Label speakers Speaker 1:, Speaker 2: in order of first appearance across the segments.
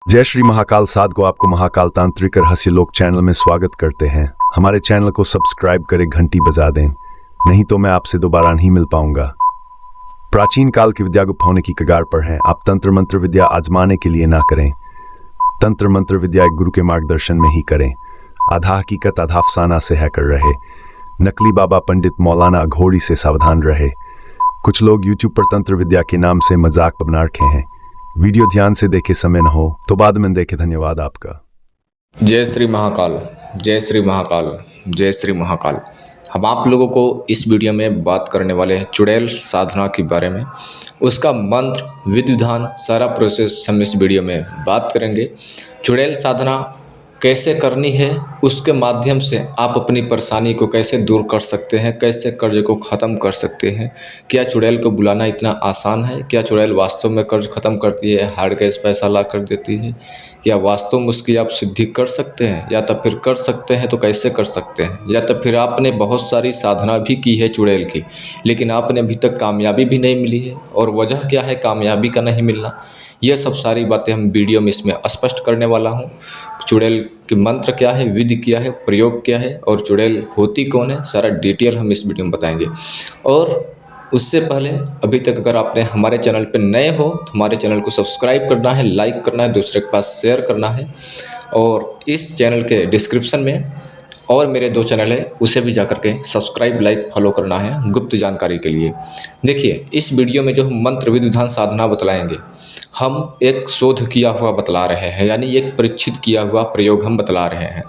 Speaker 1: जय श्री महाकाल साध को आपको महाकाल तांत्रिक रहस्य लोक चैनल में स्वागत करते हैं। हमारे चैनल को सब्सक्राइब करें, घंटी बजा दें, नहीं तो मैं आपसे दोबारा नहीं मिल पाऊंगा। प्राचीन काल की विद्या गुप्त होने की कगार पर हैं। आप तंत्र मंत्र विद्या आजमाने के लिए ना करें। तंत्र मंत्र विद्या एक गुरु के मार्गदर्शन में ही करें। आधा हकीकत आधा अफसाना से है कर रहे। नकली बाबा पंडित मौलाना अघोरी से सावधान रहे। कुछ लोग यूट्यूब पर तंत्र विद्या के नाम से मजाक बना रखे हैं। वीडियो ध्यान से देखे, समय न हो तो बाद में देखे। धन्यवाद आपका।
Speaker 2: जय श्री महाकाल, जय श्री महाकाल, जय श्री महाकाल। हम आप लोगों को इस वीडियो में बात करने वाले हैं चुड़ैल साधना के बारे में। उसका मंत्र, विधि विधान, सारा प्रोसेस हम इस वीडियो में बात करेंगे। चुड़ैल साधना कैसे करनी है, उसके माध्यम से आप अपनी परेशानी को कैसे दूर कर सकते हैं, कैसे कर्ज को ख़त्म कर सकते हैं। क्या चुड़ैल को बुलाना इतना आसान है? क्या चुड़ैल वास्तव में कर्ज ख़त्म करती है, हार्ड कैश पैसा ला कर देती है? क्या वास्तव में उसकी आप सिद्धि कर सकते हैं? या तब फिर कर सकते हैं तो कैसे कर सकते हैं? या तब फिर आपने बहुत सारी साधना भी की है चुड़ैल की, लेकिन आपने अभी तक कामयाबी भी नहीं मिली है। और वजह क्या है कामयाबी का नहीं मिलना? यह सब सारी बातें हम वीडियो में इसमें स्पष्ट करने वाला हूँ। चुड़ैल के मंत्र क्या है, विधि क्या है, प्रयोग क्या है और चुड़ैल होती कौन है, सारा डिटेल हम इस वीडियो में बताएंगे। और उससे पहले अभी तक अगर आपने हमारे चैनल पर नए हो तो हमारे चैनल को सब्सक्राइब करना है, लाइक करना है, दूसरे के पास शेयर करना है। और इस चैनल के डिस्क्रिप्शन में और मेरे 2 चैनल है, उसे भी जाकर के सब्सक्राइब, लाइक, फॉलो करना है गुप्त जानकारी के लिए। देखिए, इस वीडियो में जो हम मंत्र, विधि, विधान, साधना बतलाएंगे, हम एक शोध किया हुआ बतला रहे हैं, यानी एक परीक्षित किया हुआ प्रयोग हम बतला रहे हैं।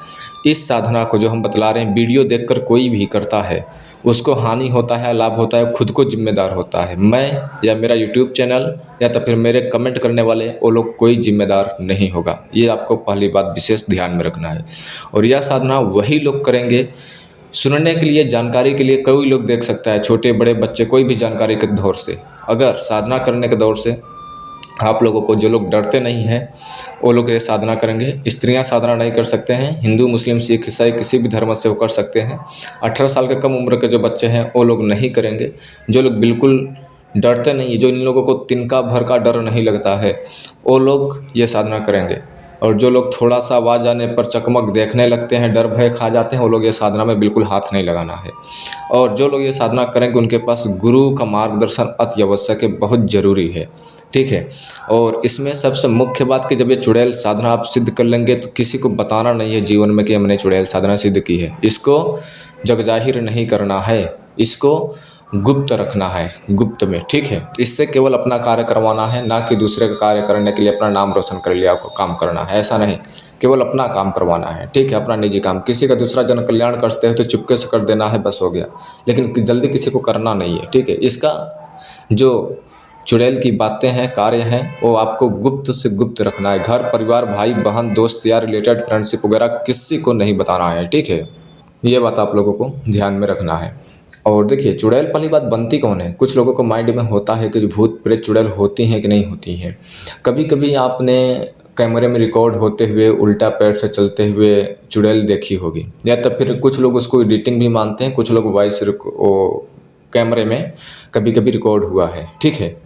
Speaker 2: इस साधना को जो हम बतला रहे हैं, वीडियो देखकर कोई भी करता है उसको हानि होता है, लाभ होता है, खुद को जिम्मेदार होता है। मैं या मेरा यूट्यूब चैनल या तो फिर मेरे कमेंट करने वाले वो लोग कोई जिम्मेदार नहीं होगा। ये आपको पहली बात विशेष ध्यान में रखना है। और यह साधना वही लोग करेंगे, सुनने के लिए, जानकारी के लिए कोई लोग देख सकता है, छोटे बड़े बच्चे, कोई भी जानकारी के दौर से। अगर साधना करने के दौर से आप लोगों को, जो लोग डरते नहीं हैं वो लोग ये साधना करेंगे। स्त्रियां साधना नहीं कर सकते हैं, हिंदू, मुस्लिम, सिख, ईसाई किसी भी धर्म से वो कर सकते हैं। 18 साल के कम उम्र के जो बच्चे हैं वो लोग नहीं करेंगे। जो लोग बिल्कुल डरते नहीं है, जो इन लोगों को तिनका भर का डर नहीं लगता है, वो लोग ये साधना करेंगे। और जो लोग थोड़ा सा आवाज़ आने पर चकमक देखने लगते हैं, डर भय खा जाते हैं, वो लोग ये साधना में बिल्कुल हाथ नहीं लगाना है। और जो लोग ये साधना करेंगे उनके पास गुरु का मार्गदर्शन अति आवश्यक है, बहुत ज़रूरी है, ठीक है। और इसमें सबसे मुख्य बात कि जब ये चुड़ैल साधना आप सिद्ध कर लेंगे तो किसी को बताना नहीं है जीवन में कि हमने चुड़ैल साधना सिद्ध की है। इसको जगजाहिर नहीं करना है, इसको गुप्त रखना है, गुप्त में, ठीक है। इससे केवल अपना कार्य करवाना है, ना कि दूसरे का कार्य करने के लिए अपना नाम रोशन कर लिया आपको काम करना है, ऐसा नहीं। केवल अपना काम करवाना है, ठीक है, अपना निजी काम। किसी का दूसरा जन कल्याण करते हैं तो चुपके से कर देना है, बस हो गया। लेकिन जल्दी किसी को करना नहीं है, ठीक है। इसका जो चुड़ैल की बातें हैं, कार्य हैं, वो आपको गुप्त से गुप्त रखना है। घर परिवार, भाई बहन, दोस्त यार, रिलेटेड, फ्रेंडशिप वगैरह किसी को नहीं बताना है, ठीक है। ये बात आप लोगों को ध्यान में रखना है। और देखिए, चुड़ैल पहली बात बनती कौन है? कुछ लोगों को माइंड में होता है कि जो भूत प्रेत चुड़ैल होती हैं कि नहीं होती हैं। कभी कभी आपने कैमरे में रिकॉर्ड होते हुए उल्टा पैर से चलते हुए चुड़ैल देखी होगी, या तब फिर कुछ लोग उसको एडिटिंग भी मानते हैं, कुछ लोग वॉइस कैमरे में कभी कभी रिकॉर्ड हुआ है, ठीक है।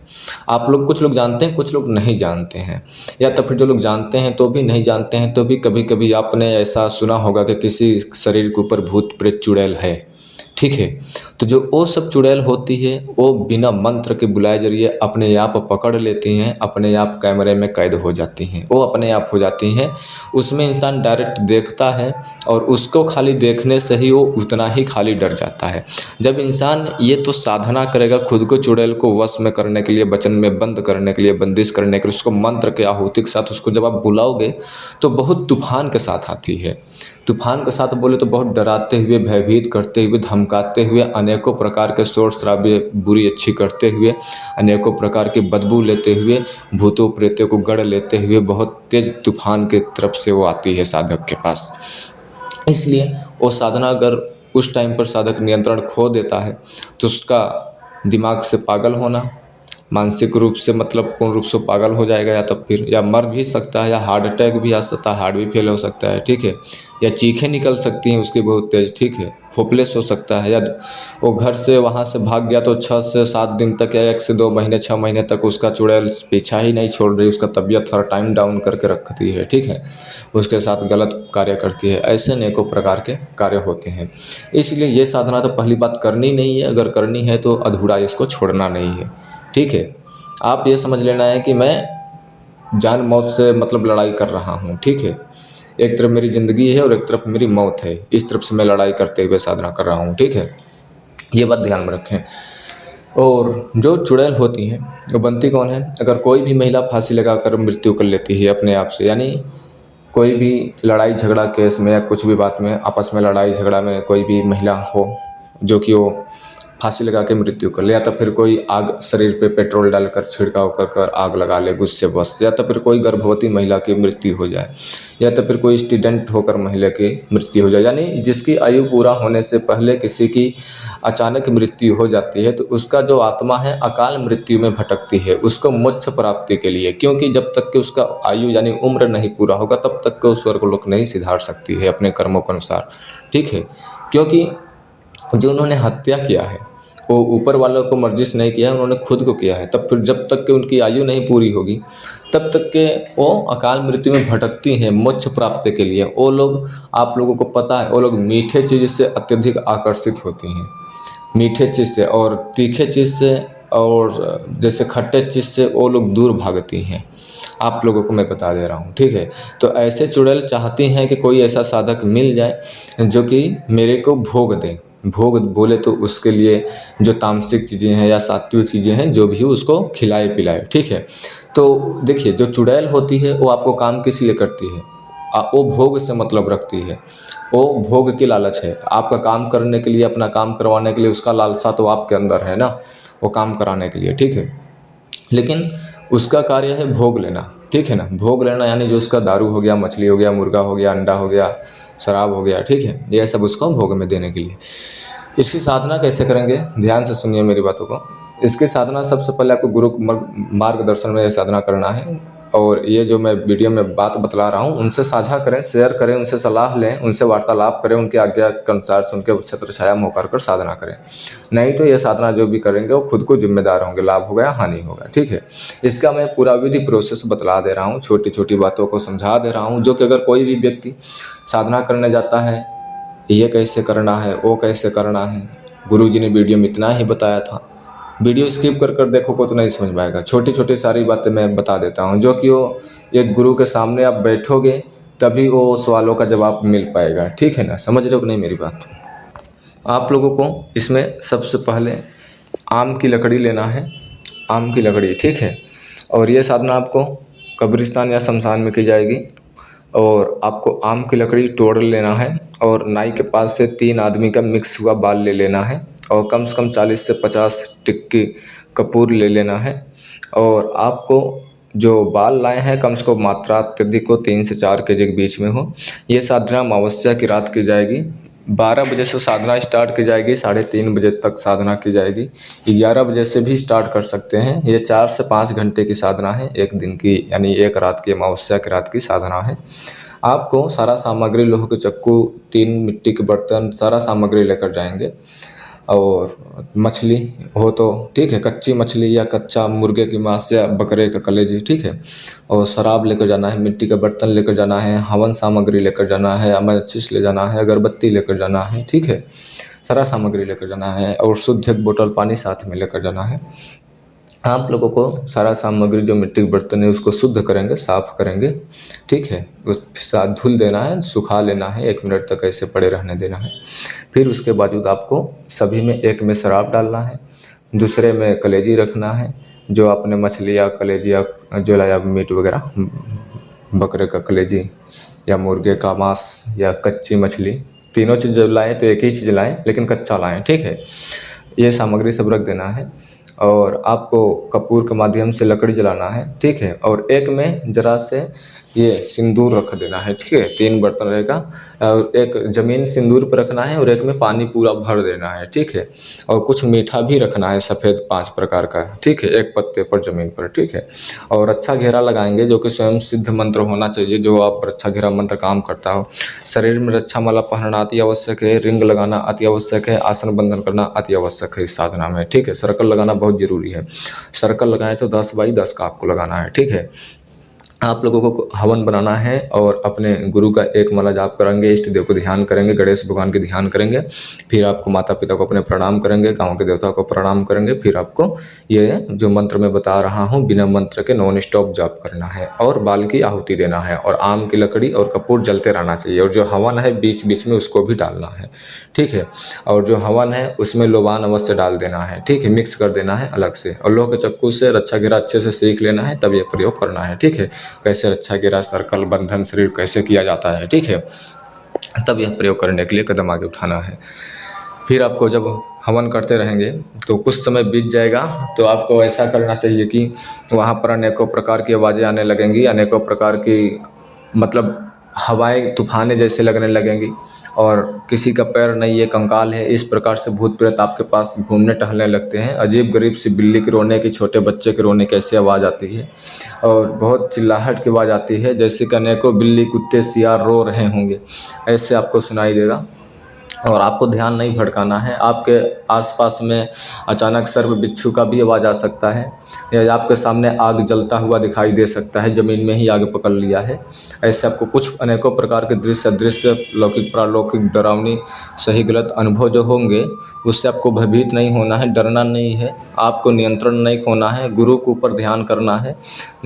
Speaker 2: आप लोग, कुछ लोग जानते हैं, कुछ लोग नहीं जानते हैं। या तो फिर जो लोग जानते हैं तो भी, नहीं जानते हैं तो भी, कभी कभी आपने ऐसा सुना होगा कि किसी शरीर के ऊपर भूत प्रेत चुड़ैल है, ठीक है। तो जो वो सब चुड़ैल होती है वो बिना मंत्र के बुलाए जरिए अपने आप पकड़ लेती हैं, अपने आप कैमरे में कैद हो जाती हैं, वो अपने आप हो जाती हैं। उसमें इंसान डायरेक्ट देखता है और उसको खाली देखने से ही वो उतना ही खाली डर जाता है। जब इंसान ये तो साधना करेगा खुद को चुड़ैल को वश में करने के लिए, वचन में बंद करने के लिए, बंदिश करने के लिए, उसको मंत्र के आहुति के साथ उसको जब आप बुलाओगे तो बहुत तूफान के साथ आती है। तूफान के साथ बोले तो बहुत डराते हुए, भयभीत करते हुए, धमकाते हुए, अनेकों प्रकार के शोर शराबे बुरी अच्छी करते हुए, अनेकों प्रकार की बदबू लेते हुए, भूतों प्रेतों को गढ़ लेते हुए, बहुत तेज तूफान की तरफ से वो आती है साधक के पास। इसलिए वो साधना अगर उस टाइम पर साधक नियंत्रण खो देता है तो उसका दिमाग से पागल होना, मानसिक रूप से मतलब पूर्ण रूप से पागल हो जाएगा, या तब फिर या मर भी सकता है, या हार्ट अटैक भी आ सकता है, हार्ट भी फेल हो सकता है, ठीक है। या चीखें निकल सकती हैं उसकी बहुत तेज, ठीक है। होपलेस हो सकता है, या वो घर से वहाँ से भाग गया तो 6 से 7 दिन तक या 1 से 2 महीने 6 महीने तक उसका चुड़ैल पीछा ही नहीं छोड़ रही, उसका तबीयत हर टाइम डाउन करके रखती है, ठीक है, उसके साथ गलत कार्य करती है। ऐसे अनेकों प्रकार के कार्य होते हैं। इसलिए ये साधना तो पहली बात करनी नहीं है, अगर करनी है तो अधूरा इसको छोड़ना नहीं है, ठीक है। आप ये समझ लेना है कि मैं जान मौत से मतलब लड़ाई कर रहा हूँ, ठीक है। एक तरफ मेरी ज़िंदगी है और एक तरफ मेरी मौत है, इस तरफ से मैं लड़ाई करते हुए साधना कर रहा हूँ, ठीक है। ये बात ध्यान में रखें। और जो चुड़ैल होती हैं वो बनती कौन है? अगर कोई भी महिला फांसी लगाकर मृत्यु कर लेती है अपने आप से, यानी कोई भी लड़ाई झगड़ा केस में या कुछ भी बात में आपस में लड़ाई झगड़ा में कोई भी महिला हो जो कि वो फांसी लगा के मृत्यु कर ले, या तो फिर कोई आग शरीर पे पेट्रोल डालकर छिड़काव कर आग लगा ले गुस्से बस, या तो फिर कोई गर्भवती महिला की मृत्यु हो जाए, या तो फिर कोई स्टूडेंट होकर महिला की मृत्यु हो जाए, यानी जिसकी आयु पूरा होने से पहले किसी की अचानक मृत्यु हो जाती है तो उसका जो आत्मा है अकाल मृत्यु में भटकती है उसको मोक्ष प्राप्ति के लिए, क्योंकि जब तक कि उसका आयु यानी उम्र नहीं पूरा होगा तब तक कि वो स्वर्गलोक नहीं सिधार सकती है अपने कर्मों के अनुसार, ठीक है। क्योंकि जो उन्होंने हत्या किया है वो ऊपर वालों को मर्जी से नहीं किया है, उन्होंने खुद को किया है। तब फिर जब तक कि उनकी आयु नहीं पूरी होगी तब तक के वो अकाल मृत्यु में भटकती हैं मोक्ष प्राप्ति के लिए। वो लोग, आप लोगों को पता है, वो लोग मीठे चीज़ से अत्यधिक आकर्षित होती हैं, मीठे चीज़ से और तीखे चीज़ से, और जैसे खट्टे चीज़ से वो लोग दूर भागती हैं। आप लोगों को मैं बता दे रहा हूँ, ठीक है। तो ऐसे चुड़ैल चाहती हैं कि कोई ऐसा साधक मिल जाए जो कि मेरे को भोग दे। भोग बोले तो उसके लिए जो तामसिक चीज़ें हैं या सात्विक चीज़ें हैं जो भी उसको खिलाए पिलाए, ठीक है। तो देखिए जो चुड़ैल होती है वो आपको काम किस लिए करती है? वो भोग से मतलब रखती है, वो भोग की लालच है। आपका काम करने के लिए, अपना काम करवाने के लिए उसका लालसा तो आपके अंदर है ना, वो काम कराने के लिए, ठीक है। लेकिन उसका कार्य है भोग लेना, ठीक है ना। भोग लेना यानी जो उसका दारू हो गया, मछली हो गया, मुर्गा हो गया, अंडा हो गया, शराब हो गया, ठीक है, यह सब उसको भोग में देने के लिए। इसकी साधना कैसे करेंगे? ध्यान से सुनिए मेरी बातों को। इसकी साधना सबसे पहले आपको गुरु मार्गदर्शन में ससाधना करना है। और ये जो मैं वीडियो में बात बतला रहा हूँ उनसे साझा करें, शेयर करें, उनसे सलाह लें, उनसे वार्तालाप करें, उनके आज्ञा के अनुसार से उनके छत्र छाया में होकर साधना करें। नहीं तो ये साधना जो भी करेंगे वो खुद को जिम्मेदार होंगे, लाभ होगा या हानि होगा, ठीक है। इसका मैं पूरा विधि प्रोसेस बतला दे रहा हूँ, छोटी छोटी बातों को समझा दे रहा हूँ, जो कि अगर कोई भी व्यक्ति साधना करने जाता है, ये कैसे करना है, वो कैसे करना है, गुरुजी ने वीडियो में इतना ही बताया था, वीडियो स्किप कर देखो को तो नहीं समझ पाएगा। छोटी छोटी सारी बातें मैं बता देता हूँ जो कि वो एक गुरु के सामने आप बैठोगे तभी वो सवालों का जवाब मिल पाएगा, ठीक है ना। समझ रहे हो कि नहीं मेरी बात? आप लोगों को इसमें सबसे पहले आम की लकड़ी लेना है, आम की लकड़ी, ठीक है। और ये साधना आपको कब्रिस्तान या शमशान में की जाएगी। और आपको आम की लकड़ी तोड़ लेना है और नाई के पास से 3 आदमी का मिक्स हुआ बाल ले लेना है और कम से कम 40 से 50 टिक्की कपूर ले लेना है। और आपको जो बाल लाए हैं कम से कम मात्रा अत्यधिक हो, 3 से 4 केजी के बीच में हो। ये साधना अमावस्या की रात की जाएगी। 12 बजे से साधना स्टार्ट की जाएगी, 3:30 बजे तक साधना की जाएगी। 11 बजे से भी स्टार्ट कर सकते हैं। ये 4 से 5 घंटे की साधना है, एक दिन की यानी एक रात की, अमावस्या की रात की साधना है। आपको सारा सामग्री, लोहे के चक्कू, 3 मिट्टी के बर्तन, सारा सामग्री लेकर जाएंगे। और मछली हो तो ठीक है, कच्ची मछली या कच्चा मुर्गे की मांस या बकरे का कलेजी, ठीक है। और शराब लेकर जाना है, मिट्टी का बर्तन लेकर जाना है, हवन सामग्री लेकर जाना है, माचिस ले जाना है, अगरबत्ती लेकर जाना है, ठीक है। सारा सामग्री लेकर जाना है और शुद्ध एक बोतल पानी साथ में लेकर जाना है। आप लोगों को सारा सामग्री जो मिट्टी के बर्तन है उसको शुद्ध करेंगे, साफ़ करेंगे, ठीक है। उसके साथ धुल देना है, सुखा लेना है, 1 मिनट तक ऐसे पड़े रहने देना है। फिर उसके बावजूद आपको सभी में, एक में शराब डालना है, दूसरे में कलेजी रखना है, जो आपने मछली या कलेजी या जो लाया मीट वगैरह, बकरे का कलेजी या मुर्गे का मांस या कच्ची मछली, तीनों चीज़ जब लाएँ तो एक ही चीज़ लाएँ लेकिन कच्चा लाएँ, ठीक है। ये सामग्री सब रख देना है। और आपको कपूर के माध्यम से लकड़ी जलाना है, ठीक है। और एक में ज़रा से ये सिंदूर रख देना है, ठीक है। 3 बर्तन रहेगा और एक ज़मीन सिंदूर पर रखना है और एक में पानी पूरा भर देना है, ठीक है। और कुछ मीठा भी रखना है सफ़ेद 5 प्रकार का, ठीक है, एक पत्ते पर ज़मीन पर, ठीक है। और अच्छा घेरा लगाएंगे जो कि स्वयं सिद्ध मंत्र होना चाहिए, जो आप पर अच्छा घेरा मंत्र काम करता हो। शरीर में रक्षा माला पहनना अति आवश्यक है, रिंग लगाना अति आवश्यक है, आसन बंधन करना अति आवश्यक है इस साधना में, ठीक है। सर्कल लगाना बहुत ज़रूरी है। सर्कल लगाएं तो 10 बाई 10 का आपको लगाना है, ठीक है। आप लोगों को हवन बनाना है और अपने गुरु का एक माला जाप करेंगे, इष्ट देव को ध्यान करेंगे, गणेश भगवान के ध्यान करेंगे, फिर आपको माता पिता को अपने प्रणाम करेंगे, गांव के देवता को प्रणाम करेंगे, फिर आपको ये जो मंत्र मैं बता रहा हूँ बिना मंत्र के नॉन स्टॉप जाप करना है और बाल की आहुति देना है और आम की लकड़ी और कपूर जलते रहना चाहिए और जो हवन है बीच बीच में उसको भी डालना है, ठीक है। और जो हवन है उसमें लोबान अवश्य डाल देना है, ठीक है, मिक्स कर देना है अलग से और लोह के चक्कू से रक्षा घेरा अच्छे से सीख लेना है, तब ये प्रयोग करना है, ठीक है। कैसे रक्षा घेरा, सर्कल, बंधन शरीर कैसे किया जाता है, ठीक है, तब यह प्रयोग करने के लिए कदम आगे उठाना है। फिर आपको जब हवन करते रहेंगे तो कुछ समय बीत जाएगा तो आपको ऐसा करना चाहिए कि वहाँ पर अनेकों प्रकार की आवाज़ें आने लगेंगी, अनेकों प्रकार की मतलब हवाएं तूफानें जैसे लगने लगेंगी और किसी का पैर नहीं है, कंकाल है, इस प्रकार से भूत प्रेत आपके पास घूमने टहलने लगते हैं। अजीब गरीब सी बिल्ली के रोने की, छोटे बच्चे के रोने की ऐसी आवाज़ आती है और बहुत चिल्लाहट की आवाज़ आती है जैसे कि अनेकों बिल्ली, कुत्ते, सियार रो रहे होंगे, ऐसे आपको सुनाई देगा। और आपको ध्यान नहीं भटकाना है। आपके आसपास में अचानक सर्प बिच्छू का भी आवाज़ आ सकता है या आपके सामने आग जलता हुआ दिखाई दे सकता है, ज़मीन में ही आग पकड़ लिया है। ऐसे आपको कुछ अनेकों प्रकार के दृश्य, अदृश्य, लौकिक, पारलौकिक, डरावनी, सही गलत अनुभव जो होंगे उससे आपको भयभीत नहीं होना है, डरना नहीं है, आपको नियंत्रण नहीं खोना है, गुरु के ऊपर ध्यान करना है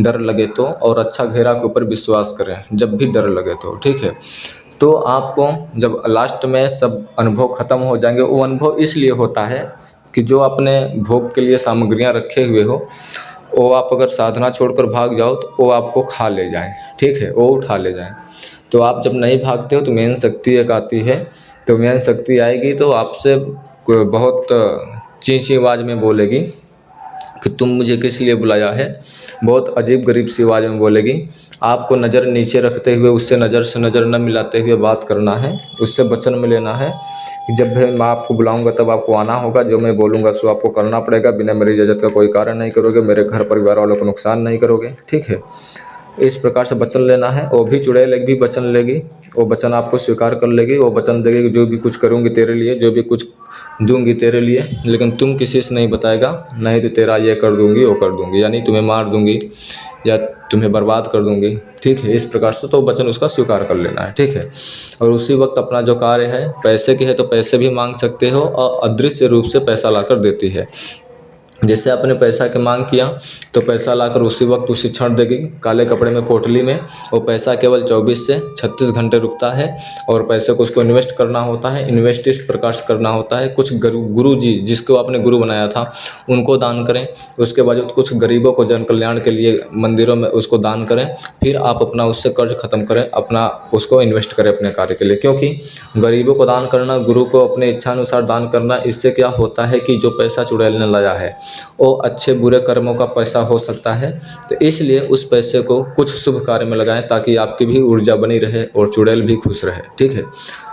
Speaker 2: डर लगे तो, और अच्छा घेरा के ऊपर विश्वास करें जब भी डर लगे तो, ठीक है। तो आपको जब लास्ट में सब अनुभव ख़त्म हो जाएंगे, वो अनुभव इसलिए होता है कि जो अपने भोग के लिए सामग्रियां रखे हुए हो वो आप अगर साधना छोड़कर भाग जाओ तो वो आपको खा ले जाएं, ठीक है, वो उठा ले जाएं। तो आप जब नहीं भागते हो तो मेन शक्ति एक आती है, तो मेन शक्ति आएगी तो आपसे बहुत चींची आवाज़ में बोलेगी कि तुम मुझे किस लिए बुलाया है, बहुत अजीब गरीब सी आवाज़ में बोलेगी। आपको नज़र नीचे रखते हुए उससे नज़र से नज़र न मिलाते हुए बात करना है, उससे वचन में लेना है कि जब भी मैं आपको बुलाऊंगा तब आपको आना होगा, जो मैं बोलूँगा सो आपको करना पड़ेगा, बिना मेरी इजाज़त का कोई कार्य नहीं करोगे, मेरे घर परिवार वालों को नुकसान नहीं करोगे, ठीक है। इस प्रकार से वचन लेना है। वो भी चुड़ैल एक भी वचन लेगी, वो वचन आपको स्वीकार कर लेगी, वो वचन देगी कि जो भी कुछ करूँगी तेरे लिए, जो भी कुछ दूंगी तेरे लिए, लेकिन तुम किसी से नहीं बताएगा, नहीं तो तेरा ये कर दूंगी वो कर दूंगी, यानी तुम्हें मार दूंगी या तुम्हें बर्बाद कर दूंगी, ठीक है। इस प्रकार से तो वचन उसका स्वीकार कर लेना है, ठीक है। और उसी वक्त अपना जो कार्य है, पैसे के है तो पैसे भी मांग सकते हो और अदृश्य रूप से पैसा लाकर देती है। जैसे आपने पैसा की मांग किया तो पैसा लाकर उसी वक्त उसी क्षण देगी, काले कपड़े में पोटली में। वो पैसा केवल 24 से 36 घंटे रुकता है और पैसे को उसको इन्वेस्ट करना होता है। इन्वेस्ट इस प्रकार से करना होता है, कुछ गुरु जी जिसको आपने गुरु बनाया था उनको दान करें, उसके बाद कुछ गरीबों को जन कल्याण के लिए मंदिरों में उसको दान करें, फिर आप अपना उससे कर्ज ख़त्म करें, अपना उसको इन्वेस्ट करें अपने कार्य के लिए। क्योंकि गरीबों को दान करना, गुरु को अपने इच्छानुसार दान करना, इससे क्या होता है कि जो पैसा चुड़ैल ने लाया है वो अच्छे बुरे कर्मों का पैसा हो सकता है, तो इसलिए उस पैसे को कुछ शुभ कार्य में लगाएं ताकि आपकी भी ऊर्जा बनी रहे और चुड़ैल भी खुश रहे, ठीक है।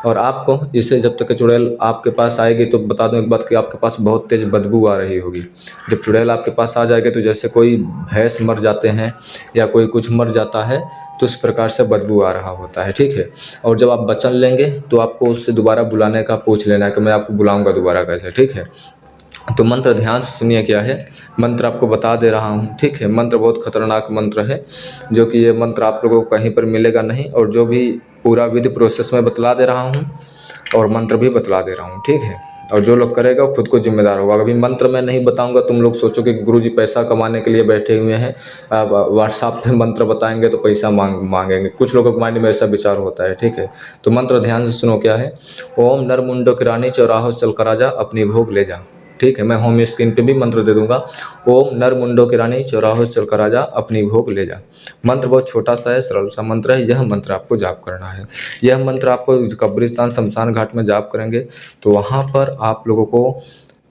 Speaker 2: और आपको इसे जब तक चुड़ैल आपके पास आएगी तो बता दूं एक बात कि आपके पास बहुत तेज़ बदबू आ रही होगी। जब चुड़ैल आपके पास आ जाएगी तो जैसे कोई भैंस मर जाते हैं या कोई कुछ मर जाता है तो उस प्रकार से बदबू आ रहा होता है, ठीक है। और जब आप वचन लेंगे तो आपको उससे दोबारा बुलाने का पूछ लेना है कि मैं आपको बुलाऊँगा दोबारा कैसे, ठीक है। तो मंत्र ध्यान से सुनिए क्या है, मंत्र आपको बता दे रहा हूँ, ठीक है। मंत्र बहुत खतरनाक मंत्र है, जो कि ये मंत्र आप लोगों को कहीं पर मिलेगा नहीं, और जो भी पूरा विधि प्रोसेस में बतला दे रहा हूँ और मंत्र भी बतला दे रहा हूँ, ठीक है। और जो लोग करेगा वो खुद को जिम्मेदार होगा। अभी मंत्र मैं नहीं बताऊंगा, तुम लोग सोचो कि गुरुजी पैसा कमाने के लिए बैठे हुए हैं, व्हाट्सएप पे मंत्र बताएंगे तो पैसा मांगेंगे, कुछ लोगों के माइंड में ऐसा विचार होता है, ठीक है। तो मंत्र ध्यान से सुनो क्या है। ओम नर मुंडो की रानी चौराहो चल कर आजा, अपनी भोग ले जा, ठीक है। मैं होम स्क्रीन पे भी मंत्र दे दूंगा। ओम नर मुंडो की रानी चौराहो चल कर आजा, अपनी भोग ले जा। मंत्र बहुत छोटा सा है, सरल सा मंत्र है। यह मंत्र आपको जाप करना है। यह मंत्र आपको कब्रिस्तान शमशान घाट में जाप करेंगे तो वहाँ पर आप लोगों को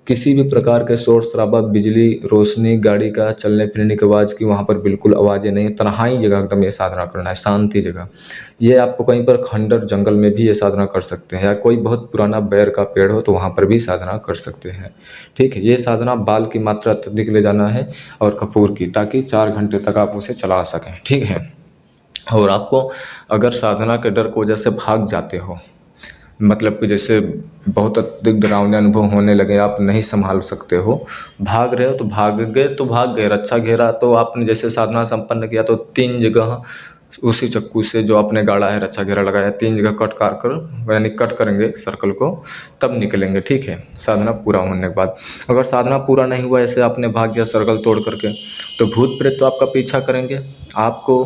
Speaker 2: किसी भी प्रकार के शोर शराबा, बिजली, रोशनी, गाड़ी का चलने फिरने की आवाज़ की वहाँ पर बिल्कुल आवाज़ें नहीं, तन्हाई जगह एकदम ये साधना करना है, शांति जगह। ये आपको कहीं पर खंडर जंगल में भी ये साधना कर सकते हैं, या कोई बहुत पुराना बेर का पेड़ हो तो वहाँ पर भी साधना कर सकते हैं। ठीक है, ये साधना बाल की मात्रा अत्यधिक ले जाना है और कपूर की, ताकि 4 घंटे तक आप उसे चला सकें। ठीक है, और आपको अगर साधना के डर की वजह से भाग जाते हो, मतलब कि जैसे बहुत अधिक डरावने अनुभव होने लगे, आप नहीं संभाल सकते हो, भाग रहे हो तो भाग गए, रक्षा घेरा तो आपने जैसे साधना संपन्न किया तो 3 जगह उसी चक्कू से जो आपने गाड़ा है, रक्षा घेरा लगाया, 3 जगह कट काट कर, यानी कट करेंगे सर्कल को, तब निकलेंगे। ठीक है, साधना पूरा होने के बाद। अगर साधना पूरा नहीं हुआ, ऐसे आपने भाग गया सर्कल तोड़ करके, तो भूत प्रेत तो आपका पीछा करेंगे। आपको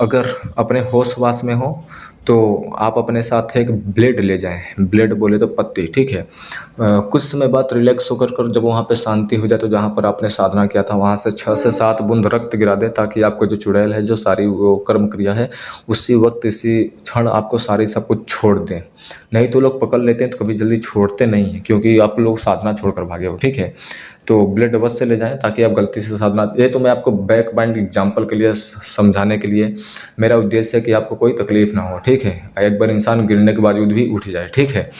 Speaker 2: अगर अपने होश वास में हो तो आप अपने साथ एक ब्लेड ले जाएं, ब्लेड बोले तो पत्ती। ठीक है, कुछ समय बाद रिलैक्स होकर जब वहाँ पे शांति हो जाए तो जहाँ पर आपने साधना किया था वहाँ से 6 से 7 बूंद रक्त गिरा दें, ताकि आपको जो चुड़ैल है, जो सारी वो कर्म क्रिया है, उसी वक्त इसी क्षण आपको सारी सब कुछ छोड़ दें। नहीं तो लोग पकड़ लेते हैं तो कभी जल्दी छोड़ते नहीं हैं, क्योंकि आप लोग साधना छोड़कर भागे हो। ठीक है, तो ब्लेड अवश्य ले जाएं ताकि आप गलती से साधना, ये तो मैं आपको बैक बाइंड एग्जाम्पल के लिए समझाने के लिए, मेरा उद्देश्य है कि आपको कोई तकलीफ ना हो। ठीक है, एक बार इंसान गिरने के बावजूद भी उठ जाए। ठीक है,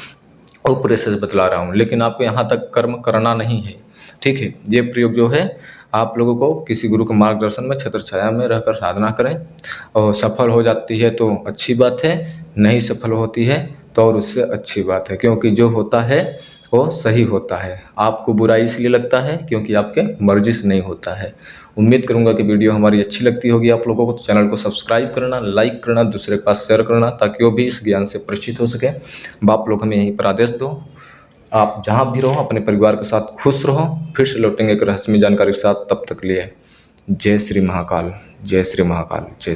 Speaker 2: ऊपर से बतला रहा हूँ, लेकिन आपको यहाँ तक कर्म करना नहीं है। ठीक है, ये प्रयोग जो है आप लोगों को किसी गुरु के मार्गदर्शन में छत्र छाया में रहकर साधना करें, और सफल हो जाती है तो अच्छी बात है, नहीं सफल होती है तो और उससे अच्छी बात है, क्योंकि जो होता है वो सही होता है। आपको बुरा इसलिए लगता है क्योंकि आपके मर्जी से नहीं होता है। उम्मीद करूंगा कि वीडियो हमारी अच्छी लगती होगी आप लोगों को। तो चैनल को सब्सक्राइब करना, लाइक करना, दूसरे के पास शेयर करना, ताकि वो भी इस ज्ञान से परिचित हो सके। आप लोग हमें यहीं पर आदेश दो, आप जहाँ भी रहो अपने परिवार के साथ खुश रहो। फिर से लौटेंगे एक रहस्यमय जानकारी के साथ, तब तक लिए जय श्री महाकाल, जय श्री महाकाल, जय श्री